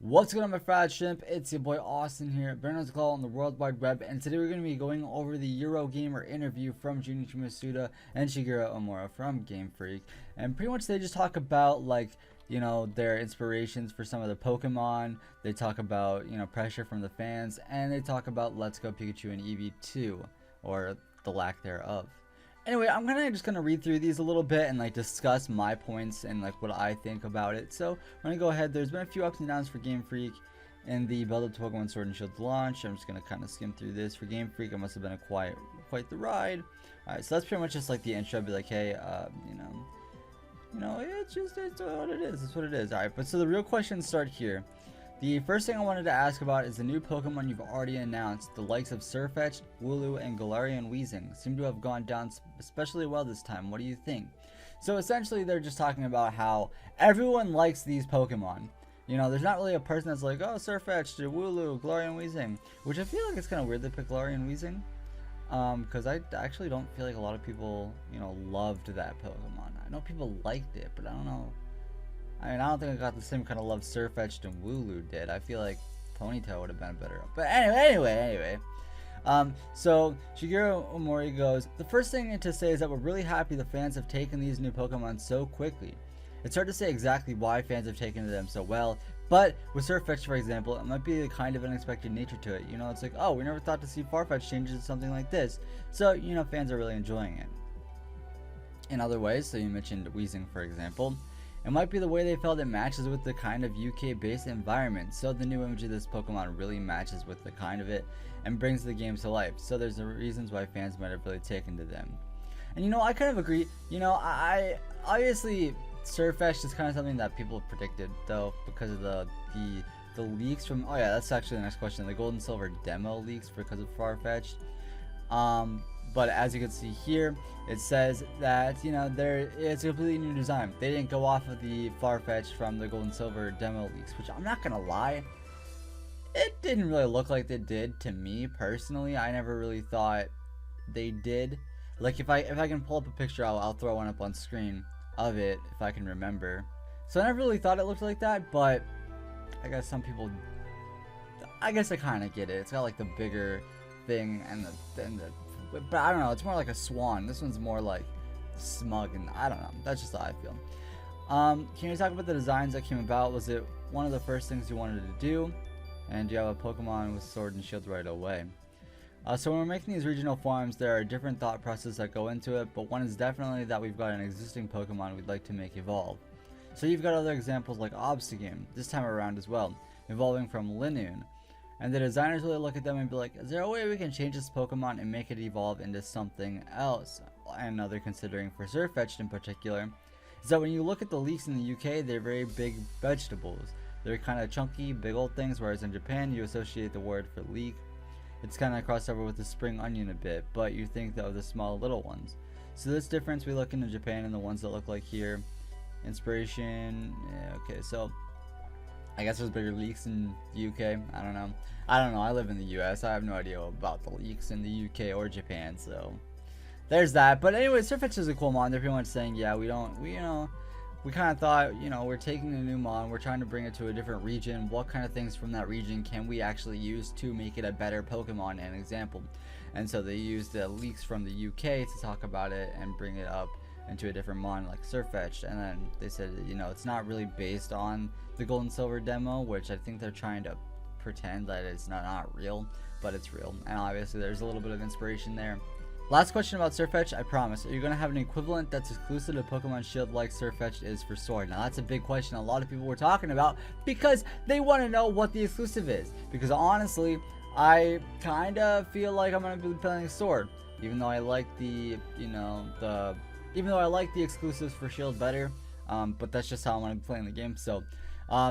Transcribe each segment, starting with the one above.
What's going on, my fried shrimp? It's your boy Austin here, better known as Glowl on the World Wide Web, and today we're going to be going over the Eurogamer interview from Junichi Masuda and Shigeru Omura from Game Freak. And pretty much they just talk about, like, you know, their inspirations for some of the Pokemon. They talk about, you know, pressure from the fans, and they talk about Let's Go Pikachu and EV2, or the lack thereof. Anyway, I'm just gonna read through these a little bit and like discuss my points and like what I think about it. So I'm gonna go ahead. There's been a few ups and downs for Game Freak in the build up to Pokemon Sword and Shield launch. I'm just gonna kind of skim through this. For Game Freak, it must have been quite the ride. All right, so that's pretty much just like the intro. Be like, hey, you know, it's what it is. It's what it is. All right, but so the real questions start here. The first thing I wanted to ask about is the new Pokemon you've already announced. The likes of Sirfetch, Wooloo, and Galarian Weezing seem to have gone down especially well this time. What do you think? So essentially they're just talking about how everyone likes these Pokemon. You know, there's not really a person that's like, oh, Sirfetch, Wooloo, Galarian Weezing, which I feel like it's kind of weird they pick Galarian Weezing. Because I actually don't feel like a lot of people, you know, loved that Pokemon. I know people liked it, but I don't know. I mean, I don't think I got the same kind of love Sirfetch and Wooloo did. I feel like Ponytail would have been better. But anyway. So Shigeru Omori goes, the first thing to say is that we're really happy the fans have taken these new Pokemon so quickly. It's hard to say exactly why fans have taken to them so well, but with Sirfetch, for example, it might be a kind of unexpected nature to it. You know, it's like, oh, we never thought to see Farfetch changes to something like this. So, you know, fans are really enjoying it. In other ways, so you mentioned Weezing, for example. It might be the way they felt it matches with the kind of UK-based environment, so the new image of this Pokemon really matches with the kind of it and brings the game to life, so there's the reasons why fans might have really taken to them. And you know, I kind of agree. You know, I obviously Sirfetch is kind of something that people predicted, though, because of the leaks from, oh yeah, that's actually the next question, the Gold and Silver demo leaks because of Farfetch'd. But as you can see here, it says that, you know, it's a completely new design. They didn't go off of the Farfetch from the Gold and Silver demo leaks, which I'm not gonna lie, it didn't really look like they did to me personally. I never really thought they did. Like if I can pull up a picture, I'll throw one up on screen of it if I can remember. So I never really thought it looked like that, but I guess some people, I guess I kind of get it. It's got like the bigger thing and the but I don't know, it's more like a swan. This one's more like smug, and I don't know, that's just how I feel. Can you talk about the designs that came about? Was it one of the first things you wanted to do? And do you have a Pokemon with Sword and Shield right away? So when we're making these regional forms, there are different thought processes that go into it, but one is definitely that we've got an existing Pokemon we'd like to make evolve. So you've got other examples like Obstagoon, this time around as well, evolving from Lunar. And the designers really look at them and be like, is there a way we can change this Pokemon and make it evolve into something else? And now they're considering for Sirfetch'd in particular, is that when you look at the leeks in the UK, they're very big vegetables. They're kind of chunky, big old things, whereas in Japan, you associate the word for leek. It's kind of crossed over with the spring onion a bit, but you think of the small little ones. So this difference we look into Japan and the ones that look like here. Inspiration, yeah, okay, so I guess there's bigger leaks in the UK. I don't know. I live in the US. I have no idea about the leaks in the UK or Japan. So there's that. But anyway, Sirfetch is a cool mon. They're pretty much saying, yeah, we kind of thought, you know, we're taking a new mon. We're trying to bring it to a different region. What kind of things from that region can we actually use to make it a better Pokemon? An example. And so they used the leaks from the UK to talk about it and bring it up into a different mon like Sirfetch. And then they said, you know, it's not really based on the Gold and Silver demo, which I think they're trying to pretend that it's not real, but it's real. And obviously there's a little bit of inspiration there. Last question about Sirfetch, I promise. Are you going to have an equivalent that's exclusive to Pokemon Shield like Sirfetch is for Sword? Now that's a big question a lot of people were talking about because they want to know what the exclusive is. Because honestly, I kind of feel like I'm going to be playing Sword, even though I like the, you know, even though I like the exclusives for Shield better, but that's just how I'm going to be playing the game. So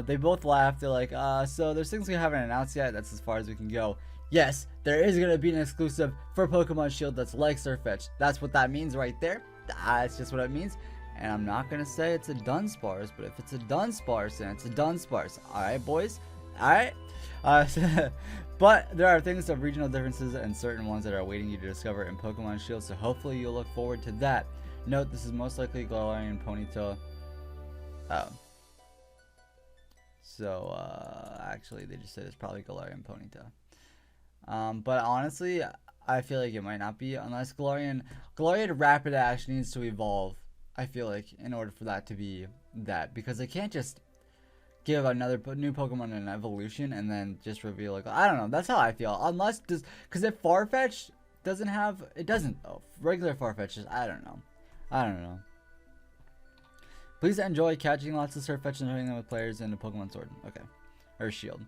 they both laughed. They're like, so there's things we haven't announced yet. That's as far as we can go. Yes, there is going to be an exclusive for Pokemon Shield that's like Sirfetch. That's what that means right there. That's just what it means. And I'm not going to say it's a Dunsparce, but if it's a Dunsparce, then it's a Dunsparce. Alright, boys? Alright? But there are things of regional differences and certain ones that are awaiting you to discover in Pokemon Shield, so hopefully you'll look forward to that. Note, this is most likely Galarian Ponytail. So actually, they just said it's probably Galarian and Ponyta. But honestly, I feel like it might not be unless Galarian Rapidash needs to evolve. I feel like in order for that to be that, because they can't just give another new Pokemon an evolution and then just reveal, like, I don't know. That's how I feel. Unless because if Farfetch doesn't have, it doesn't though. Regular Farfetch is, I don't know. Please enjoy catching lots of Sirfetch and showing them with players in the Pokemon Sword. Okay, or Shield.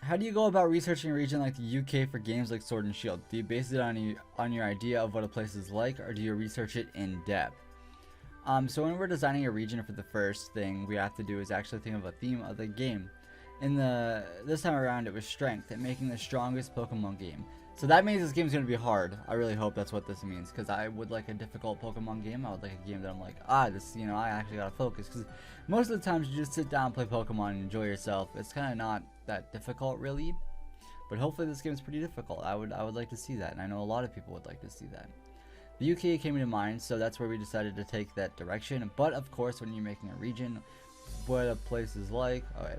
How do you go about researching a region like the UK for games like Sword and Shield? Do you base it on your idea of what a place is like, or do you research it in depth? So when we're designing a region, for the first thing we have to do is actually think of a theme of the game. This time around, it was strength and making the strongest Pokemon game. So that means this game's gonna be hard. I really hope that's what this means, because I would like a difficult Pokemon game. I would like a game that I'm like, this, I actually gotta focus. Because most of the times you just sit down, play Pokemon, and enjoy yourself. It's kind of not that difficult, really. But hopefully this game is pretty difficult. I would like to see that, and I know a lot of people would like to see that. The UK came into mind, so that's where we decided to take that direction. But of course, when you're making a region, what a place is like, okay,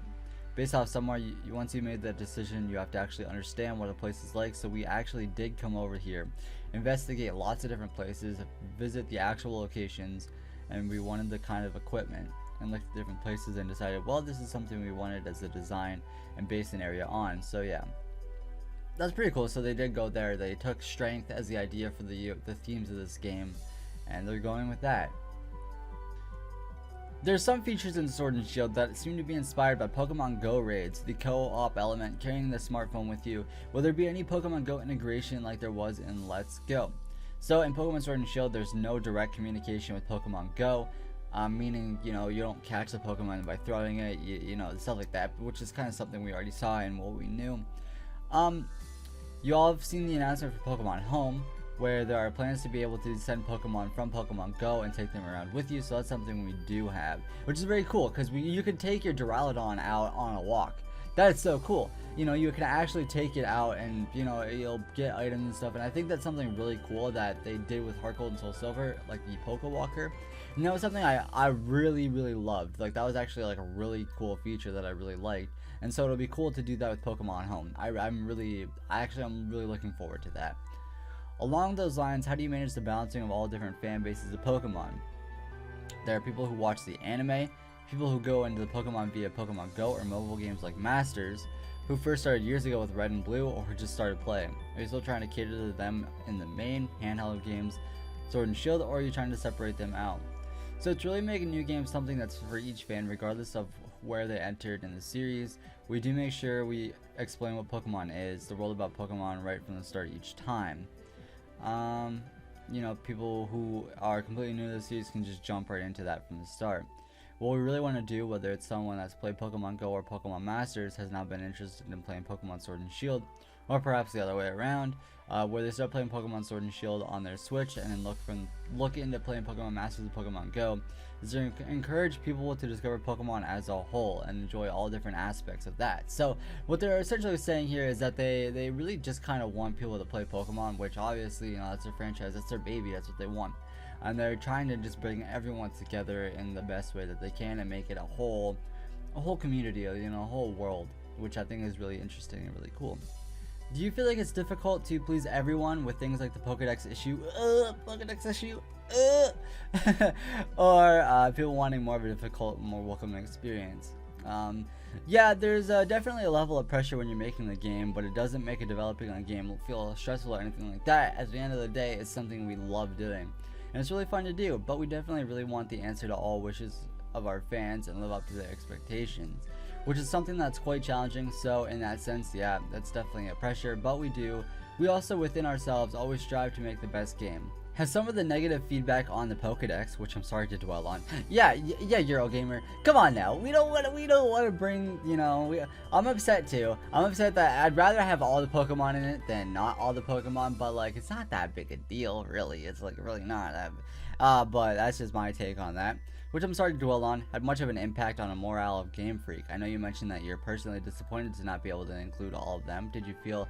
based off somewhere, once you made that decision, you have to actually understand what a place is like. So we actually did come over here, investigate lots of different places, visit the actual locations, and we wanted the kind of equipment, and looked at different places and decided, well, this is something we wanted as a design and base an area on. So yeah, that's pretty cool. So they did go there. They took strength as the idea for the themes of this game, and they're going with that. There's some features in Sword and Shield that seem to be inspired by Pokemon Go raids, the co-op element, carrying the smartphone with you. Will there be any Pokemon Go integration like there was in Let's Go? So in Pokemon Sword and Shield, there's no direct communication with Pokemon Go, meaning, you don't catch the Pokemon by throwing it, stuff like that, which is kind of something we already saw and what we knew. You all have seen the announcement for Pokemon Home, where there are plans to be able to send Pokemon from Pokemon Go and take them around with you. So that's something we do have, which is very cool, because you can take your Duraludon out on a walk. That is so cool. You can actually take it out, and you'll get items and stuff. And I think that's something really cool that they did with Heart Gold and Soul Silver, like the Pokewalker. It's something I really loved. Like, that was actually like a really cool feature that I really liked. And so it'll be cool to do that with Pokemon Home. I'm really looking forward to that. Along those lines, how do you manage the balancing of all different fan bases of Pokemon? There are people who watch the anime, people who go into the Pokemon via Pokemon Go or mobile games like Masters, who first started years ago with Red and Blue, or who just started playing. Are you still trying to cater to them in the main handheld games, Sword and Shield, or are you trying to separate them out? So it's really making new games something that's for each fan, regardless of where they entered in the series. We do make sure we explain what Pokemon is, the world about Pokemon, right from the start each time. People who are completely new to the series can just jump right into that from the start. What we really want to do, whether it's someone that's played Pokemon Go or Pokemon Masters, has now been interested in playing Pokemon Sword and Shield, or perhaps the other way around, where they start playing Pokemon Sword and Shield on their Switch and then look into playing Pokemon Masters and Pokemon Go, is to encourage people to discover Pokemon as a whole and enjoy all different aspects of that. So what they're essentially saying here is that they really just kind of want people to play Pokemon, which obviously, that's their franchise, that's their baby, that's what they want. And they're trying to just bring everyone together in the best way that they can and make it a whole community, a whole world, which I think is really interesting and really cool. Do you feel like it's difficult to please everyone with things like the Pokedex issue, or people wanting more of a difficult, more welcoming experience? Yeah, there's definitely a level of pressure when you're making the game, but it doesn't make developing a game feel stressful or anything like that. At the end of the day, it's something we love doing, and it's really fun to do, but we definitely really want the answer to all wishes of our fans and live up to their expectations, which is something that's quite challenging. So in that sense, yeah, that's definitely a pressure, but we also within ourselves always strive to make the best game. Has some of the negative feedback on the Pokedex, which I'm sorry to dwell on. Yeah, Eurogamer, come on now. We don't want to bring, I'm upset too. I'm upset that I'd rather have all the Pokemon in it than not all the Pokemon, but like, it's not that big a deal, really. It's like really not. But that's just my take on that, which I'm sorry to dwell on. Had much of an impact on the morale of Game Freak. I know you mentioned that you're personally disappointed to not be able to include all of them. Did you feel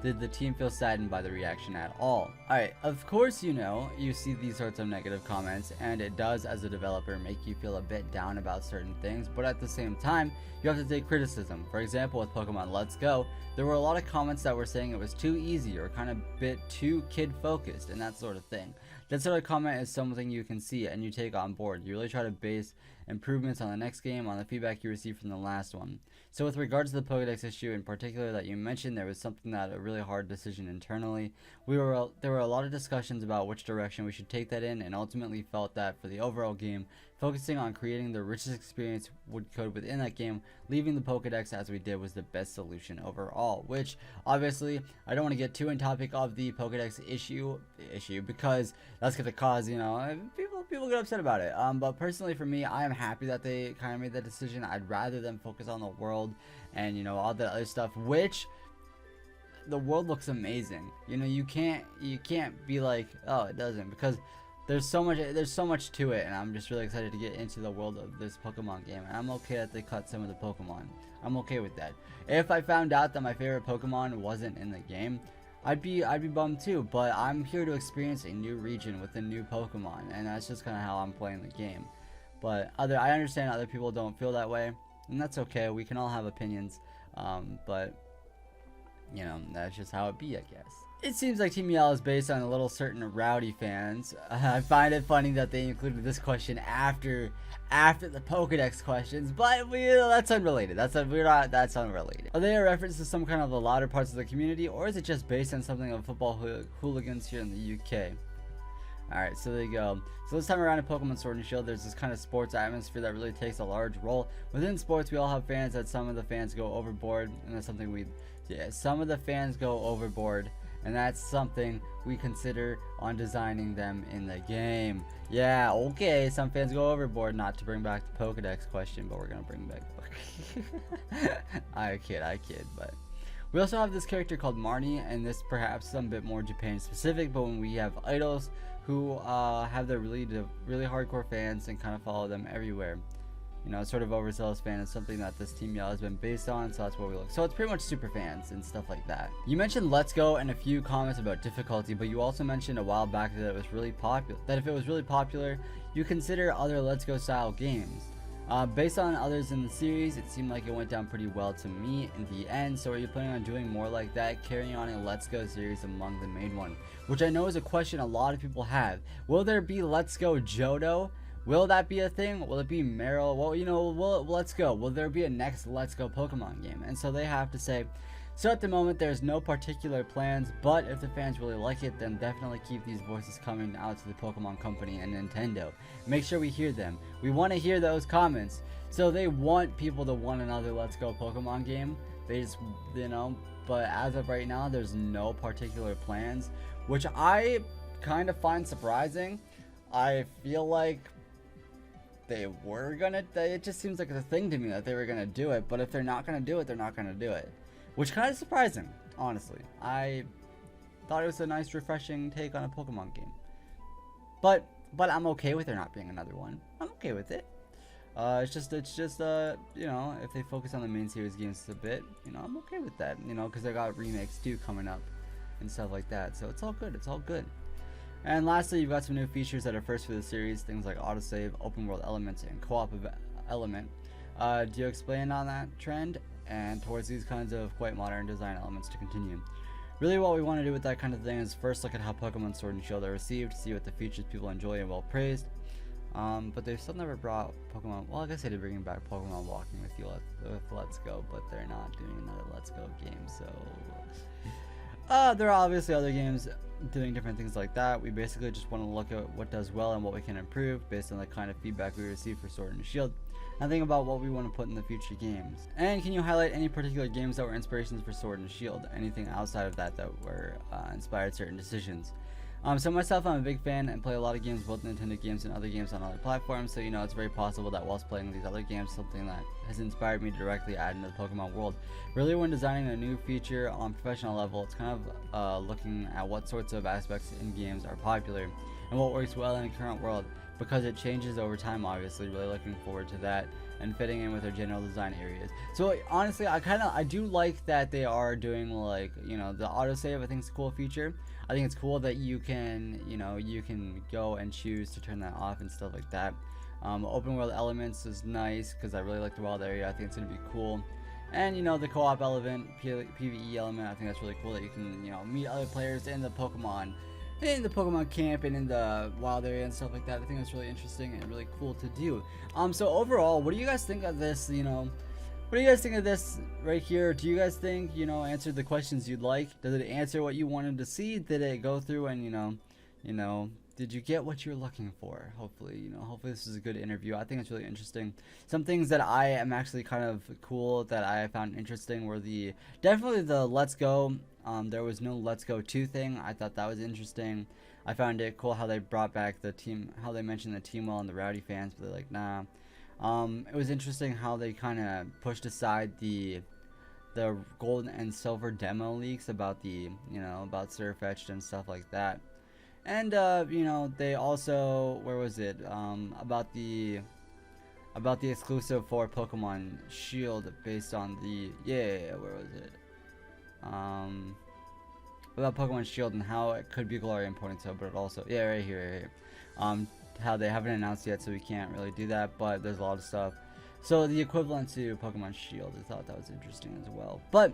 Did the team feel saddened by the reaction at all? Alright, of course you see these sorts of negative comments, and it does, as a developer, make you feel a bit down about certain things, but at the same time, you have to take criticism. For example, with Pokemon Let's Go, there were a lot of comments that were saying it was too easy or kind of a bit too kid-focused and that sort of thing. That sort of comment is something you can see and you take on board. You really try to base improvements on the next game on the feedback you received from the last one. So with regards to the Pokedex issue in particular that you mentioned, there was something that a really hard decision internally. There were a lot of discussions about which direction we should take that in, and ultimately felt that for the overall game, focusing on creating the richest experience would code within that game, leaving the Pokedex as we did was the best solution overall. Which obviously I don't want to get too in topic of the Pokedex issue because that's gonna cause people get upset about it. But personally for me, I am happy that they kind of made that decision. I'd rather them focus on the world and all the other stuff, which the world looks amazing. You can't be like, oh, it doesn't, because there's so much to it, and I'm just really excited to get into the world of this Pokemon game. And I'm okay that they cut some of the Pokemon. I'm okay with that. If I found out that my favorite Pokemon wasn't in the game, I'd be bummed too. But I'm here to experience a new region with a new Pokemon, and that's just kind of how I'm playing the game. But I understand other people don't feel that way, and that's okay. We can all have opinions, but that's just how it be, I guess. It seems like Team Yell is based on a little certain rowdy fans. I find it funny that they included this question after the Pokedex questions, but that's unrelated. That's unrelated. Are they a reference to some kind of the louder parts of the community, or is it just based on something of football hooligans here in the UK? Alright, so there you go. So this time around in Pokemon Sword and Shield, there's this kind of sports atmosphere that really takes a large role. Within sports, we all have fans that some of the fans go overboard, and that's something some of the fans go overboard, and that's something we consider on designing them in the game. Yeah, okay, some fans go overboard, not to bring back the Pokedex question, but we're gonna bring back I kid, but we also have this character called Marnie, and this perhaps some bit more Japan specific, but when we have idols who have their really hardcore fans and kind of follow them everywhere. Sort of overzealous fan is something that this Team Yell has been based on, so that's what we look. So it's pretty much super fans and stuff like that. You mentioned Let's Go and a few comments about difficulty, but you also mentioned a while back that it was really popular. That if it was really popular, you consider other Let's Go style games. Based on others in the series, it seemed like it went down pretty well to me in the end. So are you planning on doing more like that, carrying on a Let's Go series among the main one? Which I know is a question a lot of people have. Will there be Let's Go Johto? Will that be a thing? Will it be Meryl? Well, Let's Go. Will there be a next Let's Go Pokemon game? And so they have to say, so at the moment there's no particular plans, but if the fans really like it, then definitely keep these voices coming out to the Pokemon Company and Nintendo. Make sure we hear them. We want to hear those comments. So they want people to want another Let's Go Pokemon game. They just, but as of right now, there's no particular plans, which I kind of find surprising. I feel like it just seems like a thing to me that they were gonna do it, but if they're not gonna do it, they're not gonna do it, which kind of surprising, honestly. I thought it was a nice refreshing take on a Pokemon game, but I'm okay with there not being another one. I'm okay with it. It's just if they focus on the main series games a bit, I'm okay with that, because they got remakes too coming up and stuff like that, so it's all good. And lastly, you've got some new features that are first for the series, things like autosave, open world elements, and co-op element. Do you expand on that trend and towards these kinds of quite modern design elements to continue? Really what we want to do with that kind of thing is first look at how Pokemon Sword and Shield are received, see what the features people enjoy and well praised. But they've still never brought Pokemon, well I guess they did bring back Pokemon Walking with Let's Go, but they're not doing another Let's Go game, so... there are obviously other games doing different things like that. We basically just want to look at what does well and what we can improve based on the kind of feedback we receive for Sword and Shield, and think about what we want to put in the future games. And can you highlight any particular games that were inspirations for Sword and Shield? Anything outside of that were inspired certain decisions? So myself, I'm a big fan and play a lot of games, both Nintendo games and other games on other platforms, so it's very possible that whilst playing these other games, something that has inspired me to directly add into the Pokemon world. Really, when designing a new feature on professional level, it's kind of looking at what sorts of aspects in games are popular and what works well in the current world. because it changes over time. Obviously, really looking forward to that and fitting in with their general design areas. So honestly, I do like that they are doing, like, you know, the autosave. I think it's a cool feature. I think it's cool that you can, you know, you can go and choose to turn that off and stuff like that. Open world elements is nice because I really like the wild area. I think it's gonna be cool. And, you know, the co-op element, PvE element, I think that's really cool that you can, you know, meet other players in the Pokemon camp and in the wild area and stuff like that. I think that's really interesting and really cool to do. So overall, what do you guys think of this? You know, what do you guys think of this right here? Do you guys think, you know, answered the questions you'd like? Did it answer what you wanted to see? Did it go through and, you know, did you get what you're looking for? Hopefully, you know, hopefully this is a good interview. I think it's really interesting. Some things that I am actually kind of cool that I found interesting were definitely the Let's Go. There was no Let's Go 2 thing. I thought that was interesting. I found it cool how they brought back the team, how they mentioned the Team Well and the Rowdy fans, but they're like, nah. It was interesting how they kind of pushed aside the gold and silver demo leaks about about Sirfetch and stuff like that. And you know, they also, where was it? About the exclusive for Pokemon Shield based on the where was it? About Pokemon Shield and how it could be Glory and Ponytail, but it also right here. How they haven't announced yet, so we can't really do that, but there's a lot of stuff. So the equivalent to Pokemon Shield, I thought that was interesting as well. But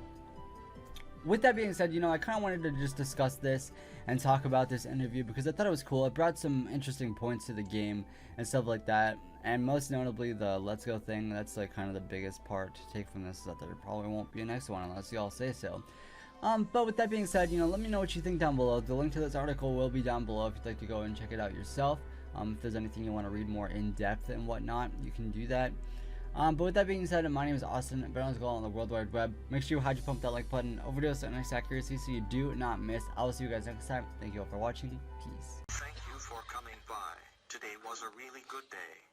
with that being said, you know, I kind of wanted to just discuss this and talk about this interview because I thought it was cool. It brought some interesting points to the game and stuff like that. And most notably, the Let's Go thing. That's like kind of the biggest part to take from this, is that there probably won't be a next one unless y'all say so. But with that being said, you know, let me know what you think down below. The link to this article will be down below if you'd like to go and check it out yourself. If there's anything you want to read more in depth and whatnot, you can do that. But with that being said, my name is Austin, better known as Glowl on the World Wide Web. Make sure you hide your pump that like button, overdose and nice accuracy so you do not miss. I will see you guys next time. Thank you all for watching. Peace. Thank you for coming by. Today was a really good day.